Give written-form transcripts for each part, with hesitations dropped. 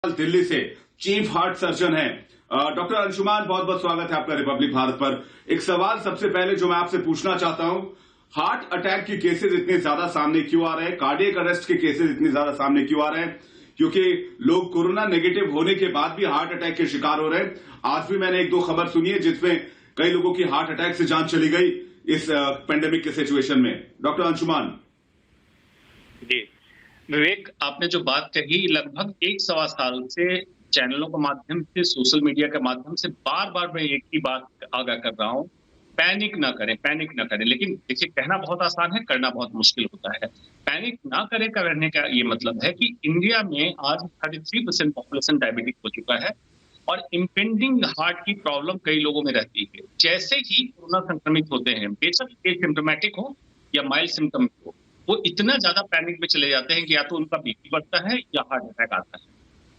दिल्ली से chief heart surgeon है doctor Anshuman, बहुत बहुत स्वागत है आपका रिपब्लिक भारत पर। एक सवाल सबसे पहले जो मैं आपसे पूछना चाहता हूं, हार्ट अटैक के केसेस इतने ज्यादा सामने क्यों आ रहे हैं, कार्डियक अरेस्ट के केसेस इतने ज्यादा सामने क्यों आ रहे हैं? क्योंकि लोग कोरोना नेगेटिव होने के बाद भी हार्ट अटैक के शिकार हो रहे हैं। आज भी मैंने एक दो खबर सुनी है जिसमें कई लोगों की हार्ट अटैक से जान चली गई इस पेंडेमिक के सिचुएशन में। डॉक्टर अंशुमान जी, विवेक, आपने जो बात कही, लगभग एक सवा साल से चैनलों के माध्यम से, सोशल मीडिया के माध्यम से बार बार मैं एक ही बात आगाह कर रहा हूं, पैनिक ना करें, पैनिक ना करें। लेकिन देखिए, कहना बहुत आसान है, करना बहुत मुश्किल होता है। पैनिक ना करें करने का ये मतलब है कि इंडिया में आज 33% पॉपुलेशन डायबिटिक हो चुका है और इम्पेंडिंग हार्ट की प्रॉब्लम कई लोगों में रहती है। जैसे ही कोरोना संक्रमित होते हैं, बेशक एसिम्प्टोमेटिक हो या माइल्ड सिम्टम हो, वो इतना ज्यादा पैनिक में चले जाते हैं कि या तो उनका बीपी बढ़ता है या हार्ट अटैक आता है।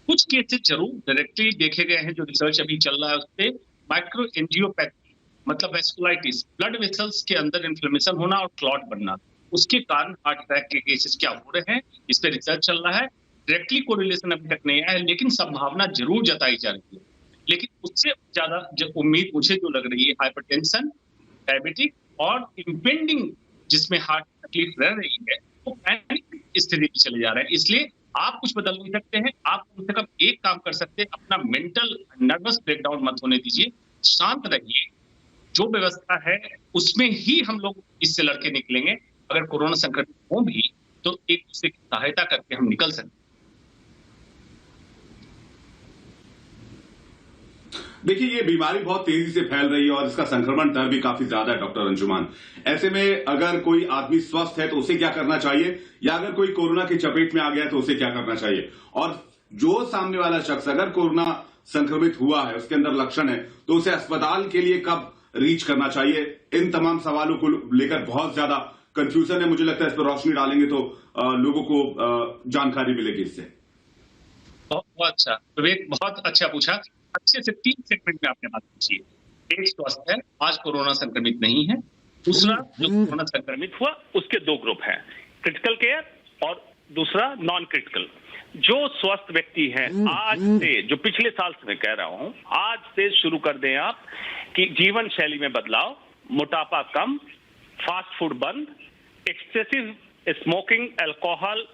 कुछ केसेस जरूर डायरेक्टली देखे गए हैं, जो रिसर्च अभी चल रहा है उसपे, माइक्रो एंजियोपैथी मतलब वेस्कुलाइटिस, ब्लड वेसल्स के अंदर इन्फ्लेमेशन होना और क्लॉट बनना, उसके कारण हार्ट अटैक के केसेस क्या हो रहे हैं, इस पे रिसर्च चल रहा है। डायरेक्टली कोरिलेशन अभी तक नहीं आया है, लेकिन संभावना जरूर जताई जा रही है। लेकिन उससे ज्यादा जो उम्मीद मुझे जो लग रही है, हाइपरटेंशन, डायबिटिक और इम्पेंडिंग जिसमें हार्ट तकलीफ रह रही है, वो पैनिक स्थिति में चले जा रहे हैं। इसलिए आप कुछ बदल नहीं सकते हैं, आप कम से कम एक काम कर सकते हैं, अपना मेंटल नर्वस ब्रेकडाउन मत होने दीजिए, शांत रहिए। जो व्यवस्था है उसमें ही हम लोग इससे लड़के निकलेंगे। अगर कोरोना संक्रमित हो भी तो एक दूसरे की सहायता करके हम निकल सकते हैं। देखिए, ये बीमारी बहुत तेजी से फैल रही है और इसका संक्रमण दर भी काफी ज्यादा है डॉक्टर अंशुमान। ऐसे में अगर कोई आदमी स्वस्थ है तो उसे क्या करना चाहिए, या अगर कोई कोरोना की चपेट में आ गया तो उसे क्या करना चाहिए? और जो सामने वाला शख्स अगर कोरोना संक्रमित हुआ है, उसके अंदर लक्षण है, तो उसे अस्पताल के लिए कब रीच करना चाहिए? इन तमाम सवालों को लेकर बहुत ज्यादा कंफ्यूजन है। मुझे लगता है इस पर रोशनी डालेंगे तो लोगों को जानकारी मिलेगी इससे। बहुत अच्छा विवेक, बहुत अच्छा पूछा। अच्छे से 3 सेगमेंट में आपने बात पूछी है। एक स्वस्थ है, आज कोरोना संक्रमित नहीं है। दूसरा, जो कोरोना संक्रमित हुआ उसके 2 ग्रुप हैं, क्रिटिकल केयर और दूसरा नॉन क्रिटिकल। जो स्वस्थ व्यक्ति है, आज से, जो पिछले साल से मैं कह रहा हूं, आज से शुरू कर दें आप कि जीवन शैली में बदलाव, मोटापा कम, फास्ट फूड बंद, एक्सेसिव स्मोकिंग, अल्कोहल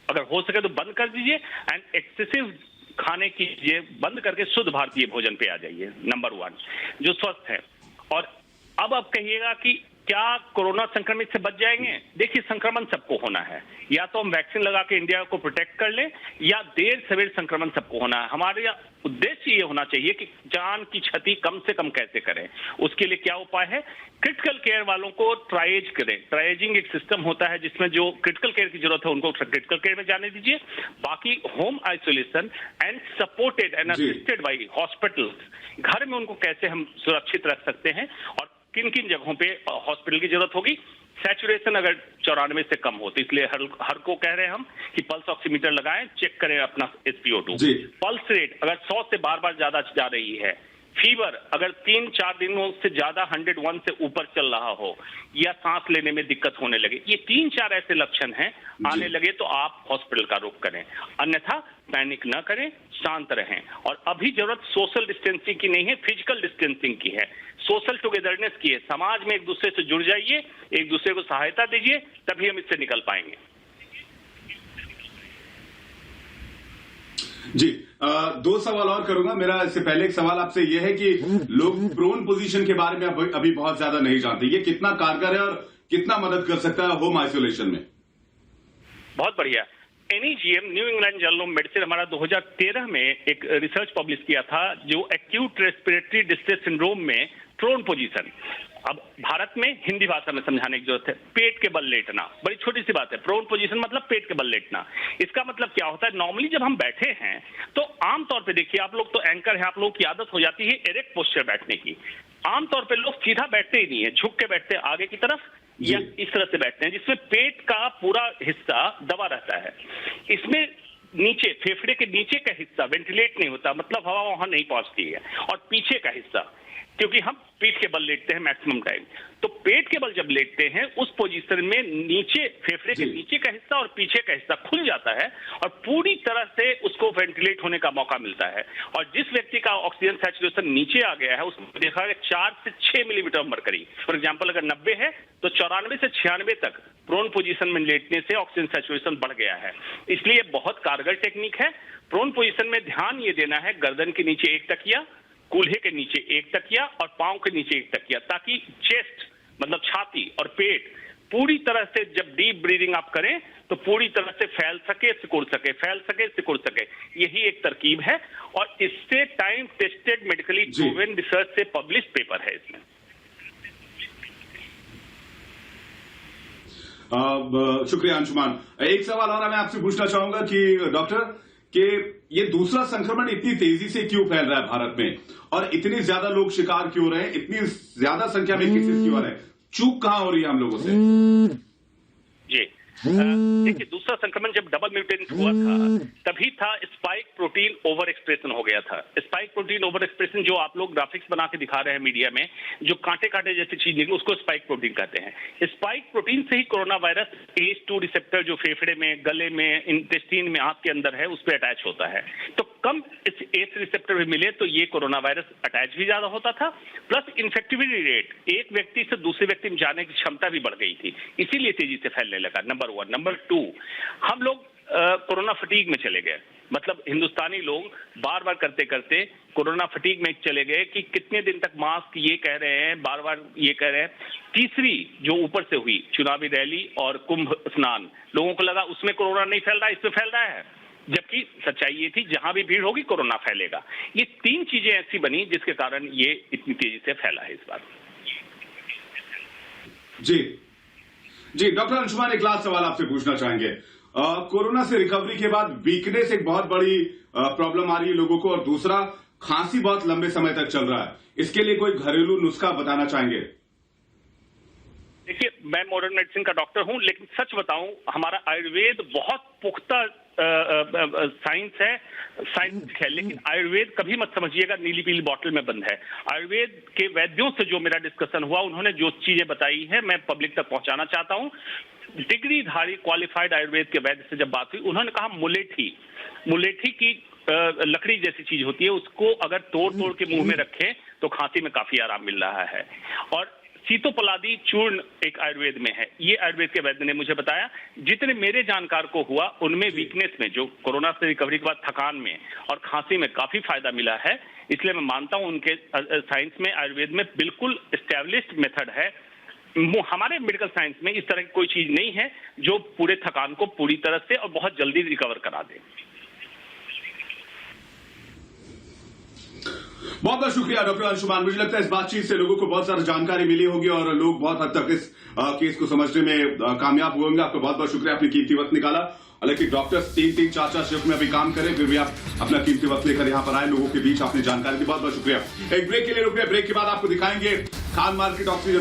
अगर हो सके तो बंद कर दीजिए, एंड एक्सेसिव खाने कीजिए, बंद करके शुद्ध भारतीय भोजन पे आ जाइए। नंबर 1 जो स्वस्थ है। और अब आप कहिएगा कि क्या कोरोना संक्रमित से बच जाएंगे? देखिए, संक्रमण सबको होना है, या तो हम वैक्सीन लगा के इंडिया को प्रोटेक्ट कर लें, या देर सवेर संक्रमण सबको होना है। हमारे उद्देश्य ये होना चाहिए कि जान की क्षति कम से कम कैसे करें। उसके लिए क्या उपाय है? क्रिटिकल केयर वालों को ट्राइएज करें। ट्राइएजिंग एक सिस्टम होता है जिसमें जो क्रिटिकल केयर की जरूरत है उनको क्रिटिकल केयर में जाने दीजिए। बाकी home isolation and supported and assisted by hospitals, घर में उनको कैसे हम सुरक्षित रख सकते हैं और किन किन जगहों पे हॉस्पिटल की जरूरत होगी। सैचुरेशन अगर 94 से कम हो तो इसलिए हर को कह रहे हैं हम कि पल्स ऑक्सीमीटर लगाएं, चेक करें अपना SpO2। पल्स रेट अगर 100 से बार ज्यादा जा रही है, फीवर अगर 3-4 दिनों से ज्यादा 101 से ऊपर चल रहा हो, या सांस लेने में दिक्कत होने लगे, ये 3-4 ऐसे लक्षण हैं आने लगे तो आप हॉस्पिटल का रुख करें। अन्यथा पैनिक न करें, शांत रहें। और अभी जरूरत सोशल डिस्टेंसिंग की नहीं है, फिजिकल डिस्टेंसिंग की है, सोशल टुगेदरनेस की है। समाज में एक दूसरे से जुड़ जाइए, एक दूसरे को सहायता दीजिए, तभी हम इससे निकल पाएंगे। जी, 2 सवाल और करूंगा। मेरा इससे पहले एक सवाल आपसे यह है कि लोग प्रोन पोजीशन के बारे में अभी बहुत ज्यादा नहीं जानते, ये कितना कारगर है और कितना मदद कर सकता है होम आइसोलेशन में? बहुत बढ़िया। NEJM, new England journal of medicine, हमारा 2013 में एक रिसर्च पब्लिश किया था जो एक्यूट रेस्पिरेटरी डिस्ट्रेस सिंड्रोम में प्रोन पोजीशन। अब भारत में हिंदी भाषा में समझाने की जरूरत है। पेट के बल लेटना, बड़ी छोटी सी बात है। प्रोन पोजीशन मतलब पेट के बल लेटना। इसका मतलब क्या होता है? नॉर्मली जब हम बैठे हैं तो आमतौर पे, देखिए आप लोग तो एंकर हैं, आप लोगों की आदत हो जाती है एरेक्ट पोस्चर बैठने की। आमतौर पे लोग सीधा बैठते ही नहीं है, झुक के बैठते हैं आगे की तरफ, या इस तरह से बैठते हैं जिसमें पेट का पूरा हिस्सा दबा रहता है। इसमें नीचे, फेफड़े के नीचे का हिस्सा वेंटिलेट नहीं होता, मतलब हवा वहां नहीं पहुंचती है। और पीछे का हिस्सा क्योंकि हम पीठ के बल लेटते हैं मैक्सिमम टाइम। तो पेट के बल जब लेटते हैं उस पोजीशन में नीचे फेफड़े के नीचे का हिस्सा और पीछे का हिस्सा खुल जाता है और पूरी तरह से उसको वेंटिलेट होने का मौका मिलता है। और जिस व्यक्ति का ऑक्सीजन सैचुरेशन नीचे आ गया है उसमें देखा गया 4 से 6 मिलीमीटर मरकरी, फॉर एग्जाम्पल अगर 90 है तो 94 से 96 तक प्रोन पोजीशन में लेटने से ऑक्सीजन सैचुरेशन बढ़ गया है। इसलिए बहुत कारगर टेक्निक है। प्रोन पोजीशन में ध्यान ये देना है गर्दन के नीचे एक तकिया, कूल्हे के नीचे एक तकिया और पांव के नीचे एक तकिया, ताकि चेस्ट मतलब छाती और पेट पूरी तरह से जब डीप ब्रीदिंग आप करें तो पूरी तरह से फैल सके, सिकुड़ सके, फैल सके, सिकुड़ सके। यही एक तरकीब है और इससे time tested medically proven research से पब्लिश पेपर है इसमें। शुक्रिया अंशुमान। एक सवाल और मैं आपसे पूछना चाहूंगा कि डॉक्टर कि ये दूसरा संक्रमण इतनी तेजी से क्यों फैल रहा है भारत में और इतने ज्यादा लोग शिकार क्यों रहे हैं, इतनी ज्यादा संख्या में केसेस क्यों आ रहे हैं, चूक कहां हो रही है हम लोगों से? जी देखिए, दूसरा संक्रमण जब डबल म्यूटेंट हुआ था तभी था स्पाइक प्रोटीन ओवर एक्सप्रेशन हो गया था। स्पाइक प्रोटीन ओवर एक्सप्रेशन जो आप लोग ग्राफिक्स बना के दिखा रहे हैं मीडिया में, जो कांटे कांटे जैसी चीज निकली उसको स्पाइक प्रोटीन कहते हैं। स्पाइक प्रोटीन से ही कोरोना वायरस ACE2 रिसेप्टर जो फेफड़े में, गले में, इंटेस्टीन में, आंत के अंदर है उस पर अटैच होता है। तो कम इस ACE रिसेप्टर भी मिले तो ये कोरोना वायरस अटैच भी ज्यादा होता था, प्लस इन्फेक्टिविटी रेट एक व्यक्ति से दूसरे व्यक्ति में जाने की क्षमता भी बढ़ गई थी, इसीलिए तेजी से फैलने लगा। नंबर 1। नंबर 2, हम लोग कोरोना फटीग में चले गए। मतलब हिंदुस्तानी लोग बार बार करते करते कोरोना फटीग में चले गए कि कितने दिन तक मास्क ये कह रहे हैं, बार बार ये कह रहे हैं। तीसरी जो ऊपर से हुई चुनावी रैली और कुंभ स्नान, लोगों को लगा उसमें कोरोना नहीं फैल रहा, इसमें फैल रहा है, जबकि सच्चाई ये थी जहां भी भीड़ होगी कोरोना फैलेगा। ये 3 चीजें ऐसी बनी जिसके कारण ये इतनी तेजी से फैला है इस बार। जी डॉक्टर अंशुमान, एक लास्ट सवाल आपसे पूछना चाहेंगे। कोरोना से रिकवरी के बाद वीकनेस एक बहुत बड़ी प्रॉब्लम आ रही है लोगों को, और दूसरा खांसी बहुत लंबे समय तक चल रहा है। इसके लिए कोई घरेलू नुस्खा बताना चाहेंगे? देखिए, मैं मॉडर्न मेडिसिन का डॉक्टर हूं, लेकिन सच बताऊं हमारा आयुर्वेद बहुत पुख्ता साइंस है, साइंटिफिक है, लेकिन आयुर्वेद कभी मत समझिएगा नीली पीली बॉटल में बंद है। आयुर्वेद के वैद्यों से जो मेरा डिस्कशन हुआ, उन्होंने जो चीजें बताई है मैं पब्लिक तक पहुंचाना चाहता हूं। डिग्रीधारी क्वालिफाइड आयुर्वेद के वैद्य से जब बात हुई, उन्होंने कहा मुलेठी की लकड़ी जैसी चीज होती है, उसको अगर तोड़ के मुंह में रखें तो खांसी में काफी आराम मिल रहा है। और सीतोपलादी चूर्ण एक आयुर्वेद में है, ये आयुर्वेद के वैद्य ने मुझे बताया। जितने मेरे जानकार को हुआ उनमें वीकनेस में, जो कोरोना से रिकवरी के बाद थकान में और खांसी में काफी फायदा मिला है। इसलिए मैं मानता हूं उनके साइंस में, आयुर्वेद में बिल्कुल एस्टैब्लिश्ड मेथड है। हमारे मेडिकल साइंस में इस तरह की कोई चीज नहीं है जो पूरे थकान को पूरी तरह से और बहुत जल्दी रिकवर करा दे। बहुत बहुत शुक्रिया डॉक्टर अंशुमान। मुझे लगता है इस बातचीत से लोगों को बहुत सारी जानकारी मिली होगी और लोग बहुत हद तक इस केस को समझने में कामयाब हुए होंगे। आपका बहुत बहुत शुक्रिया, आपने कीमती वक्त निकाला। हालांकि डॉक्टर्स 3-3, 4-4 शिफ्ट में अभी काम करें, फिर भी आप अपना कीमती वक्त लेकर यहां पर आए, लोगों के बीच आपने जानकारी दी। बहुत बहुत शुक्रिया। एक ब्रेक के लिए रुक गए, ब्रेक के बाद आपको दिखाएंगे खान मार्केट ऑक्सीजन